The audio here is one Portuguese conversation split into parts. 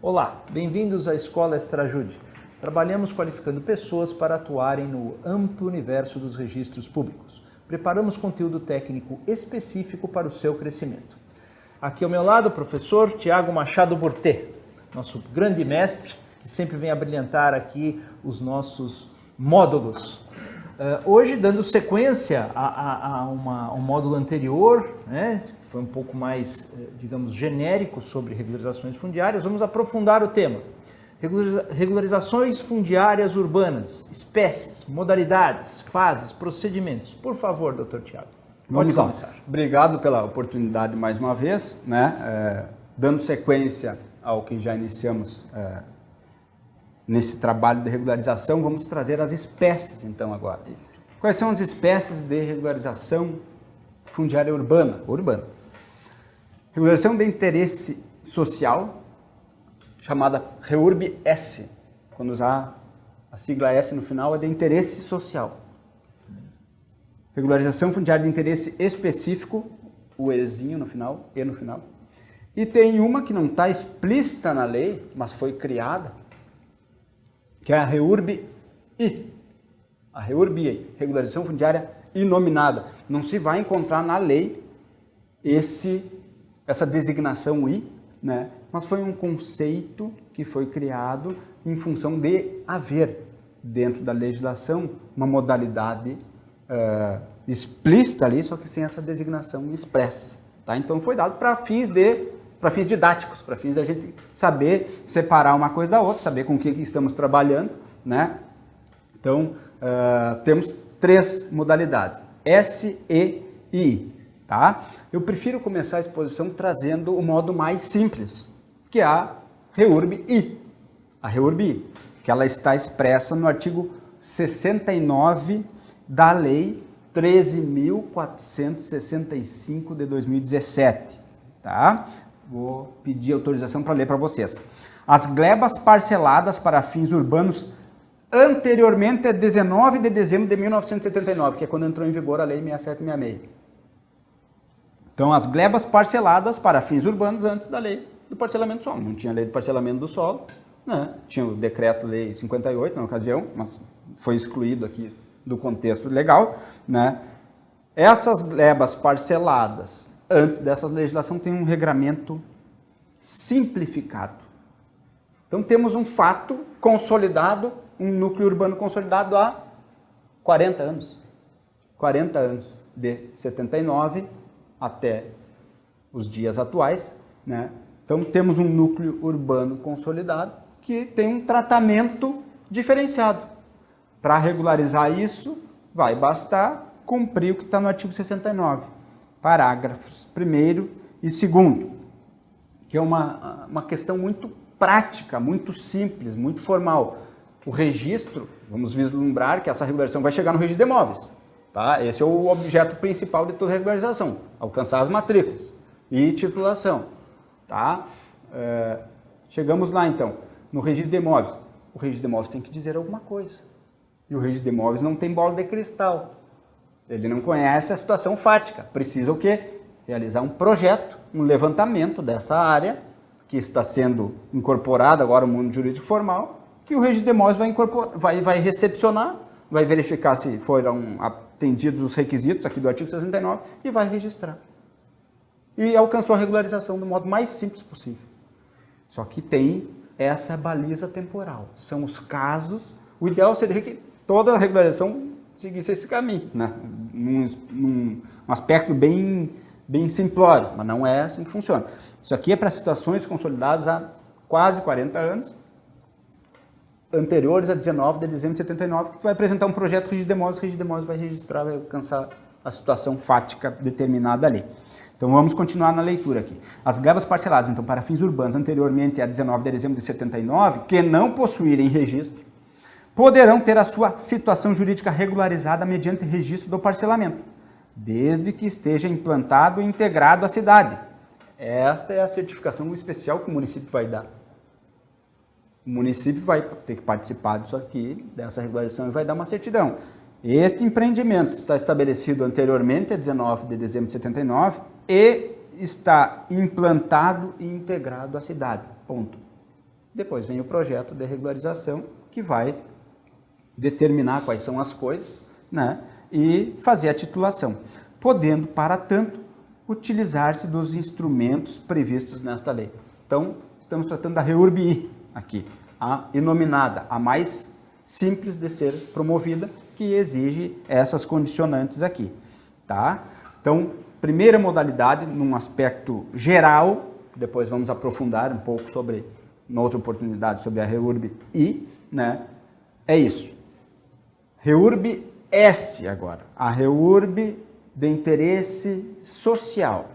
Olá, bem-vindos à Escola Extrajude. Trabalhamos qualificando pessoas para atuarem no amplo universo dos registros públicos. Preparamos conteúdo técnico específico para o seu crescimento. Aqui ao meu lado, o professor Tiago Machado Burtê, nosso grande mestre, que sempre vem a brilhantar aqui os nossos módulos. Hoje, dando sequência a um módulo anterior, né, que foi um pouco mais, digamos, genérico sobre regularizações fundiárias, vamos aprofundar o tema. Regularizações fundiárias urbanas, espécies, modalidades, fases, procedimentos. Por favor, doutor Tiago, pode começar. Obrigado pela oportunidade mais uma vez, né? Dando sequência ao que já iniciamos nesse trabalho de regularização, vamos trazer as espécies então agora. Quais são as espécies de regularização fundiária urbana? Regularização de interesse social, chamada REURB-S, quando usar a sigla S no final, é de interesse social. Regularização fundiária de interesse específico, o Ezinho no final, E no final. E tem uma que não está explícita na lei, mas foi criada, que é a REURB-I. A REURB-I, regularização fundiária inominada. Não se vai encontrar na lei essa designação I, né? Mas foi um conceito que foi criado em função de haver dentro da legislação uma modalidade explícita ali, só que sem essa designação expressa. Tá? Então foi dado para fins didáticos, para fins da gente saber separar uma coisa da outra, saber com o que estamos trabalhando, né? Então temos 3 modalidades, S, E e I. Tá? Eu prefiro começar a exposição trazendo o modo mais simples, que é a REURB-I. A REURB-I, que ela está expressa no artigo 69 da Lei 13.465 de 2017. Tá? Vou pedir autorização para ler para vocês. As glebas parceladas para fins urbanos anteriormente a 19 de dezembro de 1979, que é quando entrou em vigor a Lei 6766. Então, as glebas parceladas para fins urbanos antes da lei do parcelamento do solo. Não tinha lei do parcelamento do solo, né? Tinha o decreto-lei 58 na ocasião, mas foi excluído aqui do contexto legal, né? Essas glebas parceladas antes dessa legislação têm um regramento simplificado. Então, temos um fato consolidado, um núcleo urbano consolidado há 40 anos. 40 anos, de 79 até os dias atuais, né? Então temos um núcleo urbano consolidado que tem um tratamento diferenciado. Para regularizar isso, vai bastar cumprir o que está no artigo 69, parágrafos 1º e 2º, que é uma questão muito prática, muito simples, muito formal. O registro, vamos vislumbrar que essa regularização vai chegar no registro de imóveis. Tá? Esse é o objeto principal de toda regularização, alcançar as matrículas e titulação. Tá? Chegamos lá então, no registro de imóveis. O registro de imóveis tem que dizer alguma coisa. E o registro de imóveis não tem bola de cristal. Ele não conhece a situação fática. Precisa o quê? Realizar um projeto, um levantamento dessa área, que está sendo incorporada agora no mundo jurídico formal, que o registro de imóveis vai recepcionar, vai verificar se foram atendidos os requisitos aqui do artigo 69 e vai registrar. E alcançou a regularização do modo mais simples possível. Só que tem essa baliza temporal. São os casos, o ideal seria que toda a regularização seguisse esse caminho, né? Num aspecto bem simplório, mas não é assim que funciona. Isso aqui é para situações consolidadas há quase 40 anos, anteriores a 19 de dezembro de 79, que vai apresentar um projeto registro de imóveis, o registro de imóveis vai registrar, vai alcançar a situação fática determinada ali. Então vamos continuar na leitura aqui. As glebas parceladas, então, para fins urbanos anteriormente a 19 de dezembro de 79, que não possuírem registro, poderão ter a sua situação jurídica regularizada mediante registro do parcelamento, desde que esteja implantado e integrado à cidade. Esta é a certificação especial que o município vai dar. O município vai ter que participar disso aqui, dessa regularização, e vai dar uma certidão. Este empreendimento está estabelecido anteriormente, a 19 de dezembro de 79, e está implantado e integrado à cidade. Ponto. Depois vem o projeto de regularização, que vai determinar quais são as coisas, né, e fazer a titulação, podendo, para tanto, utilizar-se dos instrumentos previstos nesta lei. Então, estamos tratando da REURB-I aqui, a inominada, a mais simples de ser promovida, que exige essas condicionantes aqui, tá? Então, primeira modalidade, num aspecto geral, depois vamos aprofundar um pouco sobre, em outra oportunidade, sobre a REURB-I, né? É isso. REURB-S agora, a REURB de interesse social.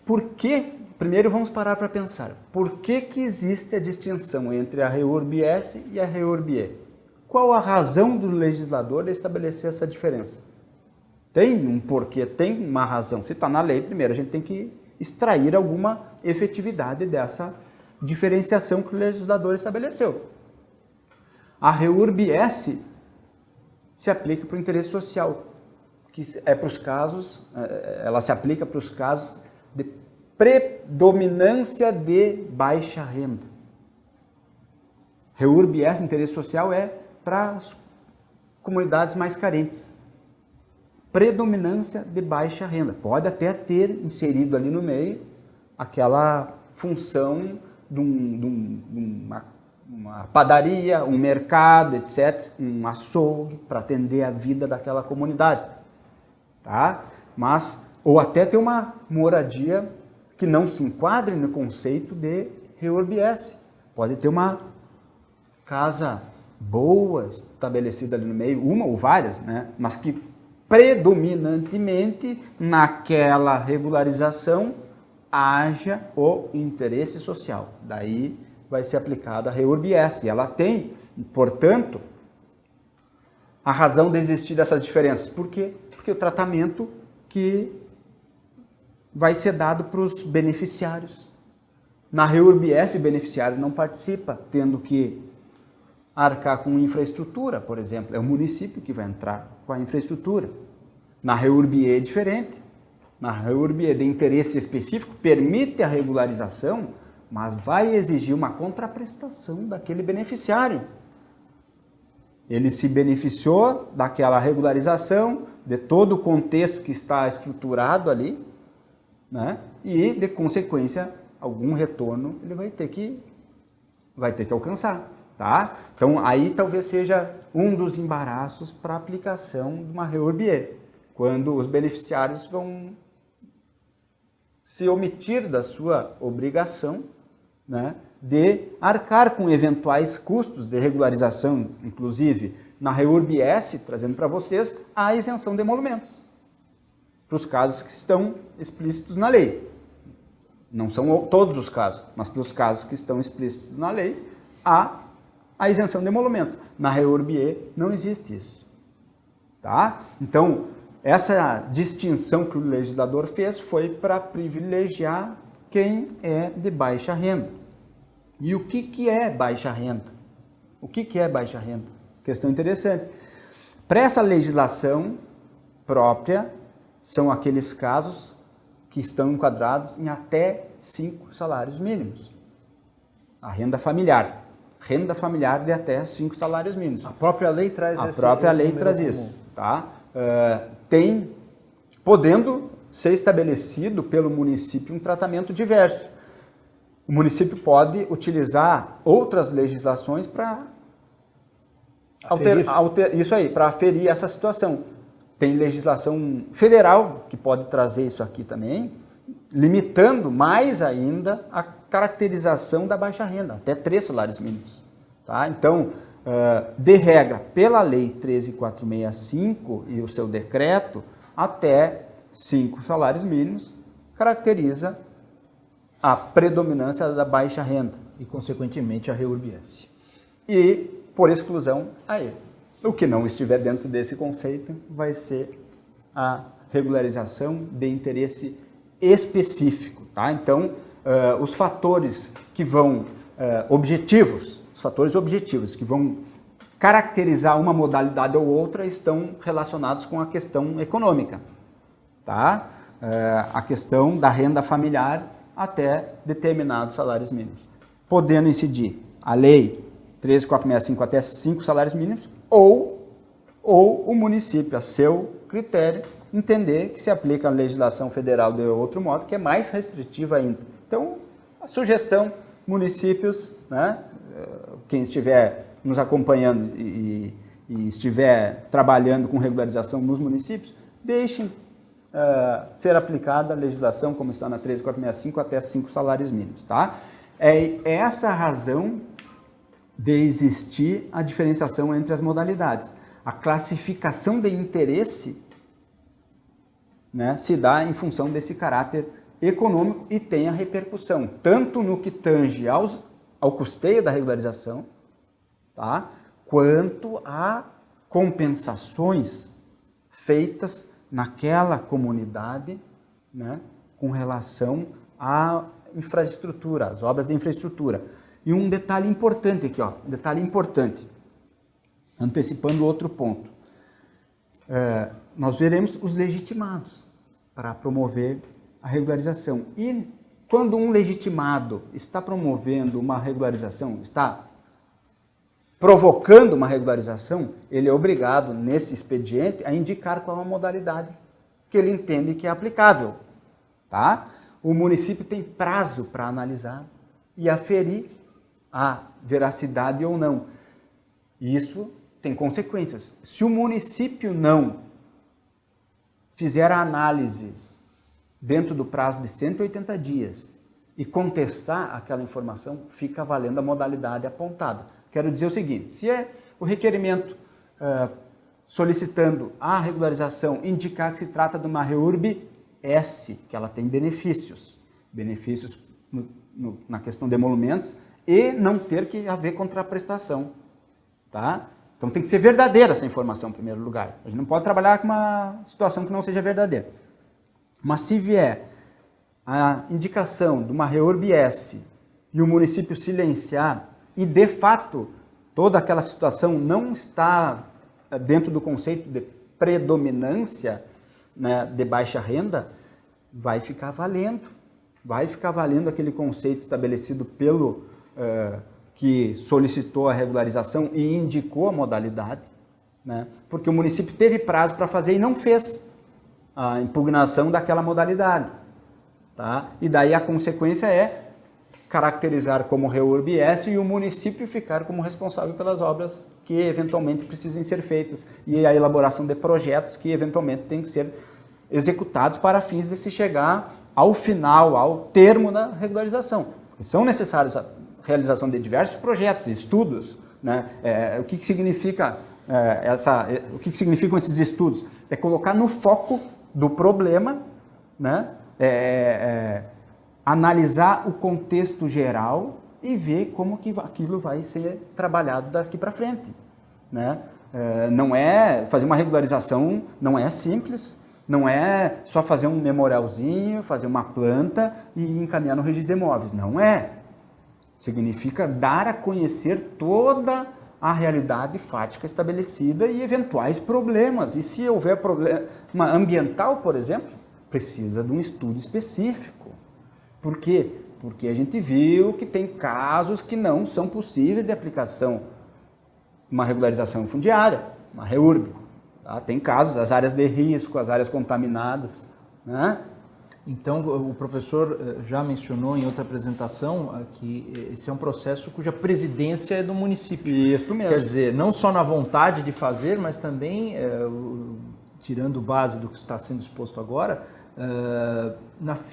Por que, primeiro vamos parar para pensar, por que que existe a distinção entre a REURB-S e a REURB-E? Qual a razão do legislador de estabelecer essa diferença? Tem um porquê, tem uma razão. Se está na lei, primeiro a gente tem que extrair alguma efetividade dessa diferenciação que o legislador estabeleceu. A REURB-S se aplica para o interesse social, que é para os casos, ela se aplica para os casos de predominância de baixa renda. REURB-S, interesse social, é para as comunidades mais carentes. Predominância de baixa renda. Pode até ter inserido ali no meio aquela função de uma padaria, um mercado, etc., um açougue para atender a vida daquela comunidade, tá? Mas, ou até ter uma moradia que não se enquadre no conceito de REURB-S. Pode ter uma casa boa estabelecida ali no meio, uma ou várias, né? Mas que predominantemente naquela regularização haja o interesse social. Daí vai ser aplicada a REURB-S. E ela tem, portanto, a razão de existir dessas diferenças. Por quê? Porque o tratamento que vai ser dado para os beneficiários. Na REURB-S, o beneficiário não participa, tendo que arcar com infraestrutura, por exemplo. É o município que vai entrar com a infraestrutura. Na REURB-E é diferente. Na REURB-E de interesse específico, permite a regularização, mas vai exigir uma contraprestação daquele beneficiário. Ele se beneficiou daquela regularização, de todo o contexto que está estruturado ali, né? E, de consequência, algum retorno ele vai ter que alcançar. Tá? Então, aí talvez seja um dos embaraços para a aplicação de uma REURB-E, quando os beneficiários vão se omitir da sua obrigação, né, de arcar com eventuais custos de regularização, inclusive na REURB-S, trazendo para vocês a isenção de emolumentos, para os casos que estão explícitos na lei. Não são todos os casos, mas para os casos que estão explícitos na lei, há a isenção de emolumentos. Na REURB-E não existe isso. Tá? Então, essa distinção que o legislador fez foi para privilegiar quem é de baixa renda. E o que é baixa renda? O que é baixa renda? Questão interessante. Para essa legislação própria, são aqueles casos que estão enquadrados em até 5 salários mínimos. A renda familiar. Renda familiar de até 5 salários mínimos. A própria lei traz A própria lei traz isso. Tá? Podendo ser estabelecido pelo município um tratamento diverso. O município pode utilizar outras legislações para aferir essa situação. Tem legislação federal que pode trazer isso aqui também, limitando mais ainda a caracterização da baixa renda, até 3 salários mínimos. Tá? Então, de regra, pela Lei 13.465 e o seu decreto, até 5 salários mínimos caracteriza a predominância da baixa renda. E, consequentemente, a REURB-S. E, por exclusão, a ele. O que não estiver dentro desse conceito vai ser a regularização de interesse específico. Tá? Então, os fatores que vão, os fatores objetivos que vão caracterizar uma modalidade ou outra estão relacionados com a questão econômica, tá? A questão da renda familiar até determinados salários mínimos, podendo incidir a lei 13.465 até 5 salários mínimos ou o município, a seu critério, entender que se aplica a legislação federal de outro modo, que é mais restritiva ainda. Então, a sugestão, municípios, né, quem estiver nos acompanhando e estiver trabalhando com regularização nos municípios, deixem ser aplicada a legislação como está na 13.465 até 5 salários mínimos, tá? É essa a razão de existir a diferenciação entre as modalidades. A classificação de interesse, né, se dá em função desse caráter econômico e tem a repercussão, tanto no que tange ao custeio da regularização, tá, quanto a compensações feitas naquela comunidade, né, com relação à infraestrutura, às obras de infraestrutura. E um detalhe importante aqui, ó, um detalhe importante, antecipando outro ponto. Nós veremos os legitimados para promover a regularização. E quando um legitimado está promovendo uma regularização, está provocando uma regularização, ele é obrigado, nesse expediente, a indicar qual é a modalidade que ele entende que é aplicável. Tá? O município tem prazo para analisar e aferir a veracidade ou não. Isso tem consequências. Se o município não fizer a análise dentro do prazo de 180 dias e contestar aquela informação, fica valendo a modalidade apontada. Quero dizer o seguinte, se é o requerimento solicitando a regularização indicar que se trata de uma REURB-S, que ela tem benefícios na questão de emolumentos e não ter que haver contraprestação, tá? Então tem que ser verdadeira essa informação em primeiro lugar. A gente não pode trabalhar com uma situação que não seja verdadeira. Mas se vier a indicação de uma REURB-S e o município silenciar e, de fato, toda aquela situação não está dentro do conceito de predominância, né, de baixa renda, vai ficar valendo aquele conceito estabelecido pelo que solicitou a regularização e indicou a modalidade, né, porque o município teve prazo para fazer e não fez a impugnação daquela modalidade. Tá? E daí a consequência é caracterizar como REURB-S e o município ficar como responsável pelas obras que eventualmente precisem ser feitas e a elaboração de projetos que eventualmente têm que ser executados para fins de se chegar ao final, ao termo da regularização. Porque são necessários a realização de diversos projetos, estudos, né? O que significam esses estudos? É colocar no foco do problema, né? Analisar o contexto geral e ver como que aquilo vai ser trabalhado daqui para frente, né? Não é fazer uma regularização, não é simples, não é só fazer um memorialzinho, fazer uma planta e encaminhar no registro de imóveis, não é. Significa dar a conhecer toda a realidade fática estabelecida e eventuais problemas. E se houver problema ambiental, por exemplo, precisa de um estudo específico. Por quê? Porque a gente viu que tem casos que não são possíveis de aplicação. Uma regularização fundiária, uma REURB. Tá? Tem casos, as áreas de risco, as áreas contaminadas, né? Então, o professor já mencionou em outra apresentação que esse é um processo cuja presidência é do município. Isso mesmo. Quer dizer, não só na vontade de fazer, mas também, tirando base do que está sendo exposto agora,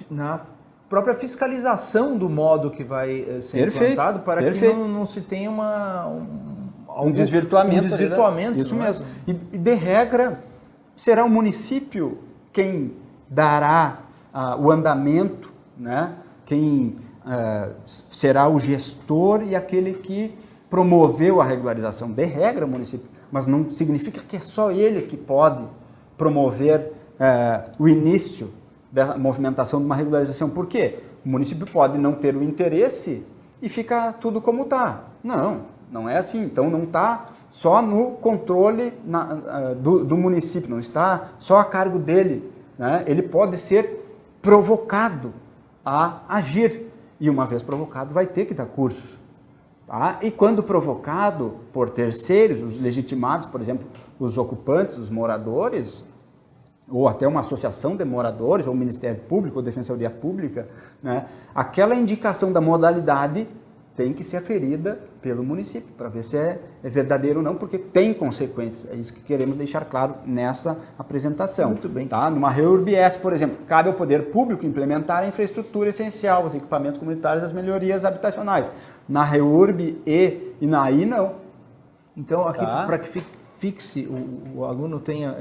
na própria fiscalização do modo que vai ser implantado para que não se tenha um desvirtuamento. Isso mesmo. E de regra, será o município quem dará o andamento, né? Quem será o gestor e aquele que promoveu a regularização. De regra, o município, mas não significa que é só ele que pode promover o início da movimentação de uma regularização. Por quê? O município pode não ter o interesse e fica tudo como está. Não é assim. Então não está só no controle do município, não está só a cargo dele, né? Ele pode ser provocado a agir, e uma vez provocado vai ter que dar curso. Tá? E quando provocado por terceiros, os legitimados, por exemplo, os ocupantes, os moradores, ou até uma associação de moradores, ou Ministério Público, ou Defensoria Pública, né? Aquela indicação da modalidade tem que ser aferida pelo município, para ver se é verdadeiro ou não, porque tem consequências. É isso que queremos deixar claro nessa apresentação. Muito bem. Tá? Numa REURB-S, por exemplo, cabe ao poder público implementar a infraestrutura essencial, os equipamentos comunitários, as melhorias habitacionais. Na REURB-E e na I, não. Então, aqui, Tá. para que fixe, o aluno tenha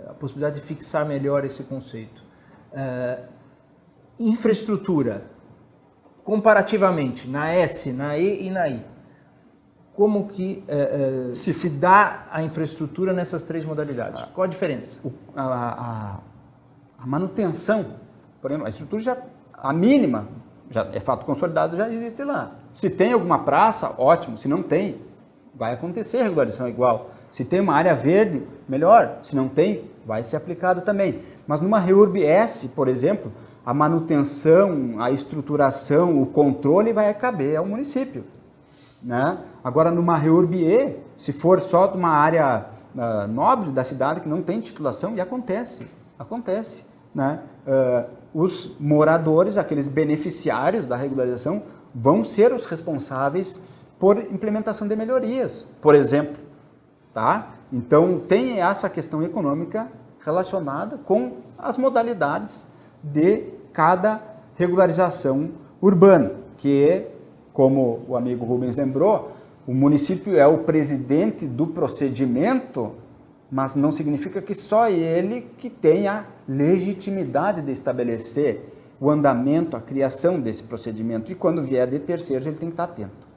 a possibilidade de fixar melhor esse conceito. Infraestrutura, comparativamente, na S, na E e na I, como que se dá a infraestrutura nessas três modalidades? Qual a diferença? A manutenção, por exemplo, a estrutura já, a mínima, já é fato consolidado, já existe lá. Se tem alguma praça, ótimo. Se não tem, vai acontecer a regularização igual. Se tem uma área verde, melhor. Se não tem, vai ser aplicado também. Mas numa REURB-S, por exemplo, a manutenção, a estruturação, o controle vai caber ao município, né? Agora, numa REURB-E, se for só de uma área nobre da cidade que não tem titulação, e acontece, né? Os moradores, aqueles beneficiários da regularização, vão ser os responsáveis por implementação de melhorias, por exemplo, tá? Então, tem essa questão econômica relacionada com as modalidades de cada regularização urbana, que, como o amigo Rubens lembrou, o município é o presidente do procedimento, mas não significa que só ele que tem a legitimidade de estabelecer o andamento, a criação desse procedimento. E quando vier de terceiros, ele tem que estar atento.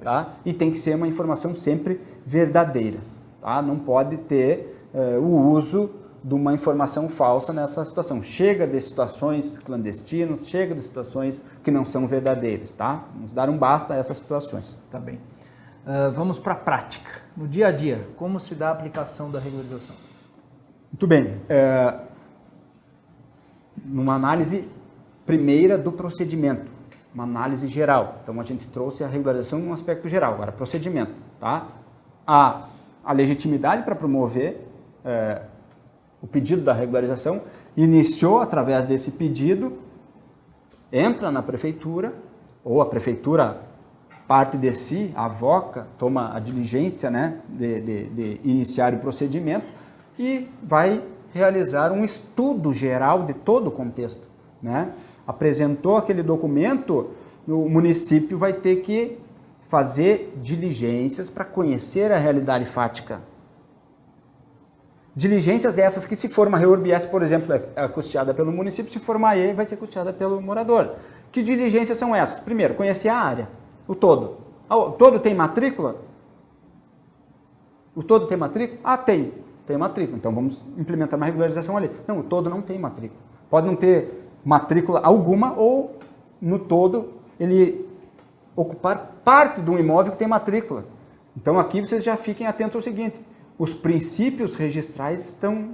Tá? E tem que ser uma informação sempre verdadeira. Tá? Não pode ter o uso de uma informação falsa nessa situação. Chega de situações clandestinas, chega de situações que não são verdadeiras. Tá? Vamos dar um basta a essas situações. Tá bem. Vamos para a prática. No dia a dia, como se dá a aplicação da regularização? Muito bem. Numa análise primeira do procedimento, uma análise geral. Então, a gente trouxe a regularização num aspecto geral. Agora, procedimento. Tá? A legitimidade para promover o pedido da regularização, iniciou através desse pedido, entra na prefeitura, ou a prefeitura parte de si, avoca, toma a diligência, né, de iniciar o procedimento e vai realizar um estudo geral de todo o contexto, né? Apresentou aquele documento, o município vai ter que fazer diligências para conhecer a realidade fática. Diligências essas que, se for uma REURB-S, por exemplo, é custeada pelo município, se for uma E, vai ser custeada pelo morador. Que diligências são essas? Primeiro, conhecer a área, o todo. O todo tem matrícula? O todo tem matrícula? Ah, tem matrícula. Então, vamos implementar uma regularização ali. Não, o todo não tem matrícula. Pode não ter matrícula alguma ou, no todo, ele ocupar parte de um imóvel que tem matrícula. Então, aqui vocês já fiquem atentos ao seguinte: os princípios registrais estão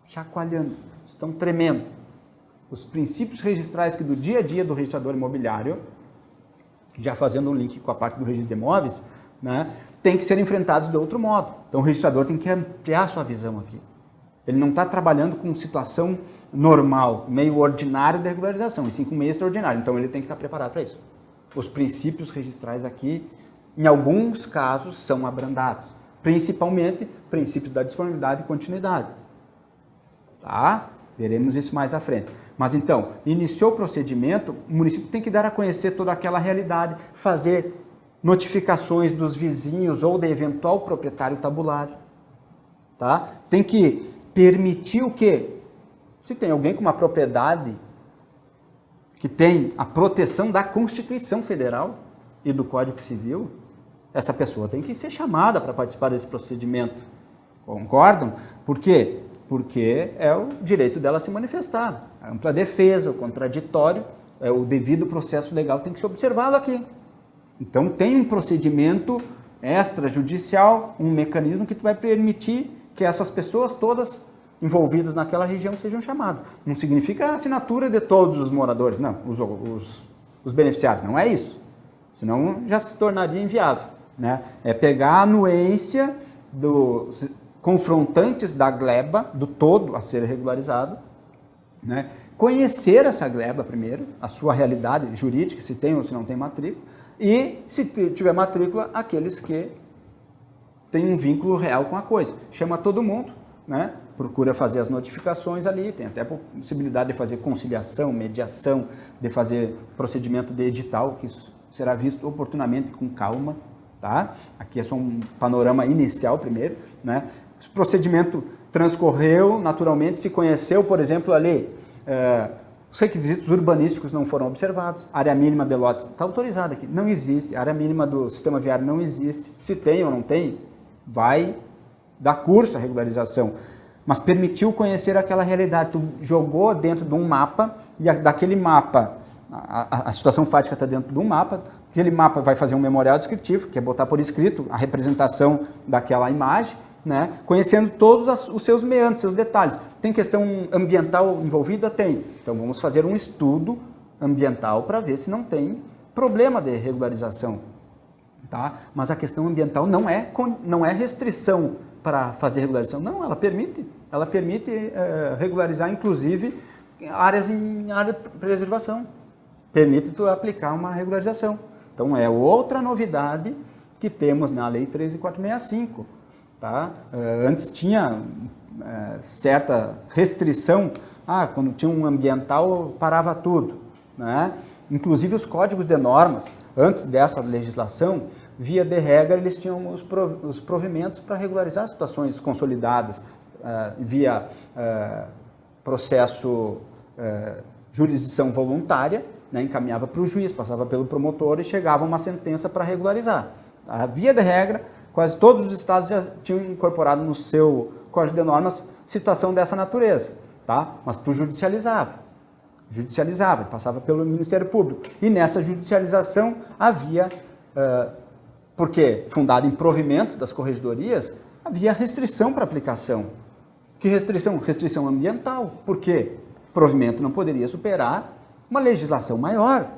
chacoalhando, estão tremendo. Os princípios registrais que do dia a dia do registrador imobiliário, já fazendo um link com a parte do registro de imóveis, né, tem que ser enfrentados de outro modo. Então o registrador tem que ampliar a sua visão aqui. Ele não está trabalhando com situação normal, meio ordinário de regularização, e sim com meio extraordinário. Então ele tem que estar preparado para isso. Os princípios registrais aqui, em alguns casos, são abrandados. Principalmente princípios da disponibilidade e continuidade. Tá? Veremos isso mais à frente. Mas então, iniciou o procedimento, o município tem que dar a conhecer toda aquela realidade, fazer notificações dos vizinhos ou de eventual proprietário tabulário. Tá? Tem que permitir o quê? Se tem alguém com uma propriedade que tem a proteção da Constituição Federal e do Código Civil, essa pessoa tem que ser chamada para participar desse procedimento. Concordam? Por quê? Porque é o direito dela se manifestar. A ampla defesa, o contraditório, o devido processo legal tem que ser observado aqui. Então, tem um procedimento extrajudicial, um mecanismo que vai permitir que essas pessoas todas envolvidas naquela região sejam chamadas. Não significa a assinatura de todos os moradores, não, os beneficiários, não é isso. Senão já se tornaria inviável, né? É pegar a anuência dos confrontantes da gleba, do todo a ser regularizado, né? Conhecer essa gleba primeiro, a sua realidade jurídica, se tem ou se não tem matrícula, e se tiver matrícula, aqueles que têm um vínculo real com a coisa. Chama todo mundo, né? Procura fazer as notificações ali, tem até a possibilidade de fazer conciliação, mediação, de fazer procedimento de edital, que isso será visto oportunamente com calma, tá? Aqui é só um panorama inicial primeiro, né? O procedimento transcorreu naturalmente, se conheceu, por exemplo, ali, os requisitos urbanísticos não foram observados, área mínima de lotes está autorizada aqui, não existe, área mínima do sistema viário não existe, se tem ou não tem, vai dar curso à regularização, mas permitiu conhecer aquela realidade, tu jogou dentro de um mapa, e daquele mapa, a situação fática está dentro de um mapa, aquele mapa vai fazer um memorial descritivo, que é botar por escrito a representação daquela imagem, né? Conhecendo todos os seus meandros, seus detalhes. Tem questão ambiental envolvida? Tem. Então vamos fazer um estudo ambiental para ver se não tem problema de regularização. Tá? Mas a questão ambiental não é restrição para fazer regularização. Não, ela permite regularizar, inclusive, áreas em área de preservação. Permite tu aplicar uma regularização. Então, é outra novidade que temos na Lei 13.465. Tá? Antes tinha certa restrição, quando tinha um ambiental, parava tudo. Né? Inclusive, os códigos de normas, antes dessa legislação, via de regra, eles tinham os provimentos para regularizar situações consolidadas, via processo jurisdição voluntária, né, encaminhava para o juiz, passava pelo promotor e chegava uma sentença para regularizar. Via de regra, quase todos os estados já tinham incorporado no seu código de normas situação dessa natureza, tá? Mas tu judicializava, passava pelo Ministério Público. E nessa judicialização havia, porque fundado em provimentos das corregedorias, havia restrição para aplicação. Que restrição? Restrição ambiental. Por quê? O provimento não poderia superar uma legislação maior.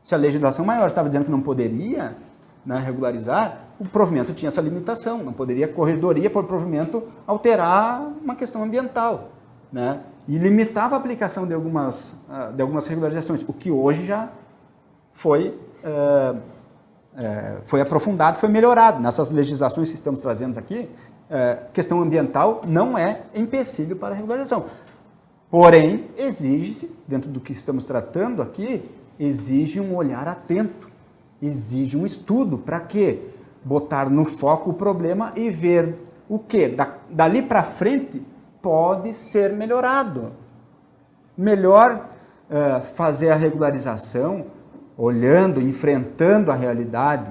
Se a legislação maior estava dizendo que não poderia, né, regularizar, o provimento tinha essa limitação. Não poderia a corregedoria, por provimento, alterar uma questão ambiental, né? E limitava a aplicação de algumas regularizações, o que hoje já foi aprofundado, foi melhorado. Nessas legislações que estamos trazendo aqui, questão ambiental não é empecilho para a regularização. Porém, exige-se, dentro do que estamos tratando aqui, exige um olhar atento, exige um estudo. Para quê? Botar no foco o problema e ver o que dali para frente pode ser melhorado. Melhor fazer a regularização olhando, enfrentando a realidade,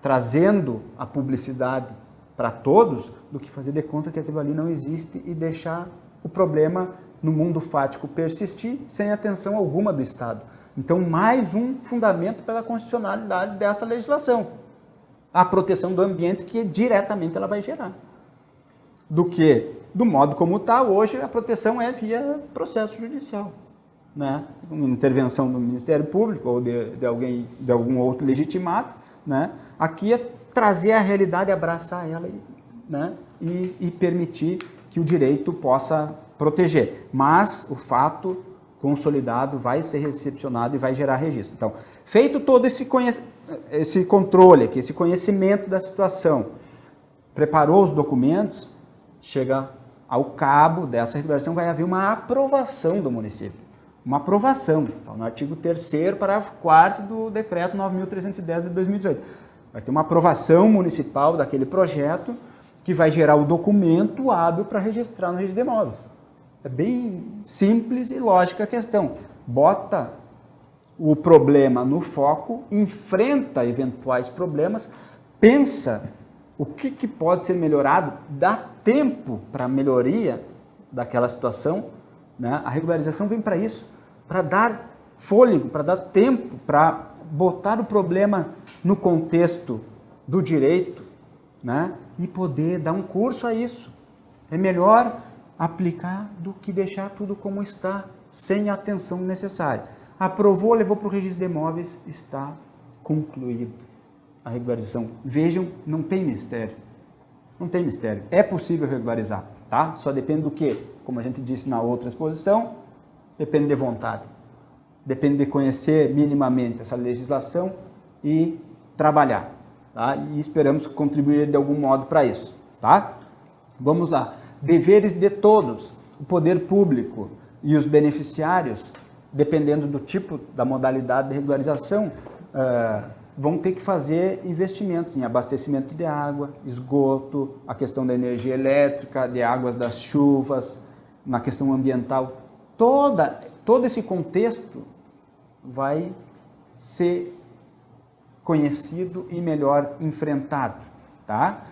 trazendo a publicidade para todos, do que fazer de conta que aquilo ali não existe e deixar o problema no mundo fático persistir sem atenção alguma do Estado. Então, mais um fundamento pela constitucionalidade dessa legislação. A proteção do ambiente que diretamente ela vai gerar. Do modo como está hoje, a proteção é via processo judicial, né? Uma intervenção do Ministério Público ou de algum outro legitimado, né? Aqui é trazer a realidade, abraçar ela, né? e permitir que o direito possa proteger. Mas o fato consolidado vai ser recepcionado e vai gerar registro. Então, feito todo esse controle aqui, esse conhecimento da situação, preparou os documentos, chega ao cabo dessa regulação, vai haver uma aprovação do município. Uma aprovação. Então, no artigo 3º, parágrafo 4º do decreto 9.310 de 2018. Vai ter uma aprovação municipal daquele projeto que vai gerar o documento hábil para registrar no registro de imóveis. É bem simples e lógica a questão. Bota o problema no foco, enfrenta eventuais problemas, pensa o que pode ser melhorado, dá tempo para a melhoria daquela situação, né? A regularização vem para isso, para dar fôlego, para dar tempo, para botar o problema no contexto do direito, né? E poder dar um curso a isso. É melhor aplicar do que deixar tudo como está, sem a atenção necessária. Aprovou, levou para o registro de imóveis, está concluído a regularização. Vejam, não tem mistério. Não tem mistério. É possível regularizar, tá? Só depende do quê? Como a gente disse na outra exposição, depende de vontade. Depende de conhecer minimamente essa legislação e trabalhar, tá? E esperamos contribuir de algum modo para isso, tá? Vamos lá. Deveres de todos. O poder público e os beneficiários, dependendo do tipo, da modalidade de regularização, vão ter que fazer investimentos em abastecimento de água, esgoto, a questão da energia elétrica, de águas das chuvas, na questão ambiental. Todo esse contexto vai ser conhecido e melhor enfrentado, tá?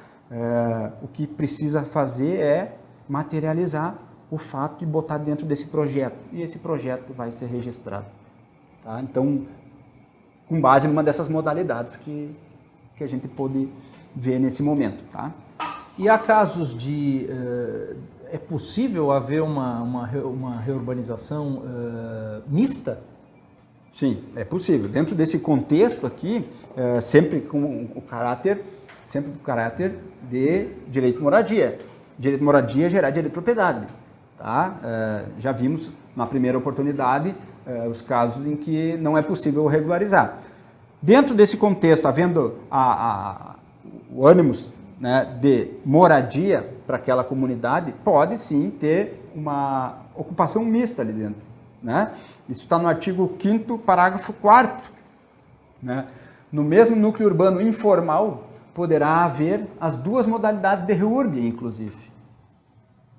O que precisa fazer é materializar o fato e botar dentro desse projeto. E esse projeto vai ser registrado, tá? Então, com base numa dessas modalidades que a gente pôde ver nesse momento, tá? E há casos de... é possível haver uma reurbanização mista? Sim, é possível. Dentro desse contexto aqui, sempre com o caráter de direito de moradia. Direito de moradia é gerar direito de propriedade, tá? Já vimos na primeira oportunidade os casos em que não é possível regularizar. Dentro desse contexto, havendo o ânimos, né, de moradia para aquela comunidade, pode sim ter uma ocupação mista ali dentro, né? Isso está no artigo 5º, parágrafo 4º, né? No mesmo núcleo urbano informal, poderá haver as duas modalidades de REURB, inclusive,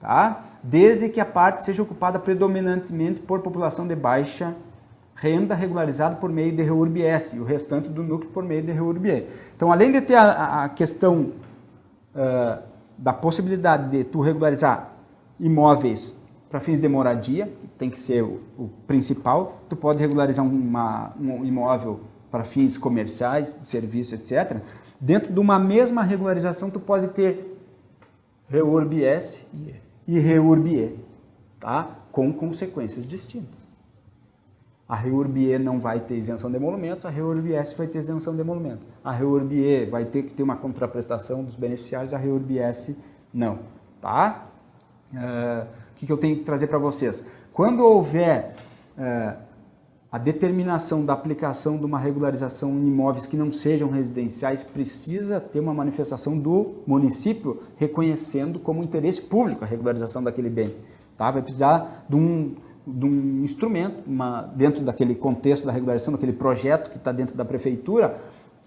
tá? Desde que a parte seja ocupada predominantemente por população de baixa renda regularizada por meio de REURB-S e o restante do núcleo por meio de REURB-E. Então, além de ter a questão da possibilidade de tu regularizar imóveis para fins de moradia, que tem que ser o principal, tu pode regularizar um imóvel para fins comerciais, de serviço, etc. Dentro de uma mesma regularização, tu pode ter REURB-S e REURB-E, tá? Com consequências distintas. A REURB-E não vai ter isenção de emolumentos, a REURB-S vai ter isenção de emolumentos. A REURB-E vai ter que ter uma contraprestação dos beneficiários, a REURB-S não, tá? O que eu tenho que trazer para vocês? Quando houver a determinação da aplicação de uma regularização em imóveis que não sejam residenciais, precisa ter uma manifestação do município reconhecendo como interesse público a regularização daquele bem, tá? Vai precisar de um instrumento, dentro daquele contexto da regularização, daquele projeto que está dentro da prefeitura,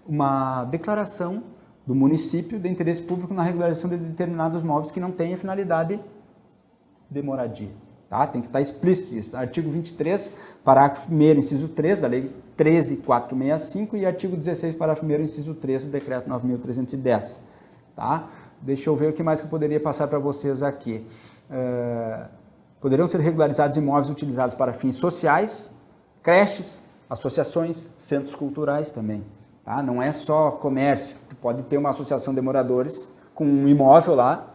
uma declaração do município de interesse público na regularização de determinados imóveis que não tenham finalidade de moradia. Tá? Tem que estar explícito isso. Artigo 23, parágrafo 1º, inciso 3 da Lei 13.465 e artigo 16, parágrafo 1º, inciso 3 do Decreto 9.310. Tá? Deixa eu ver o que mais que eu poderia passar para vocês aqui. Poderão ser regularizados imóveis utilizados para fins sociais, creches, associações, centros culturais também. Tá? Não é só comércio. Tu pode ter uma associação de moradores com um imóvel lá,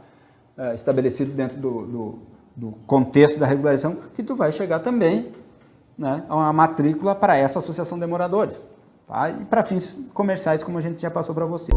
estabelecido dentro do contexto da regularização, que tu vai chegar também, né, a uma matrícula para essa associação de moradores. Tá? E para fins comerciais, como a gente já passou para você.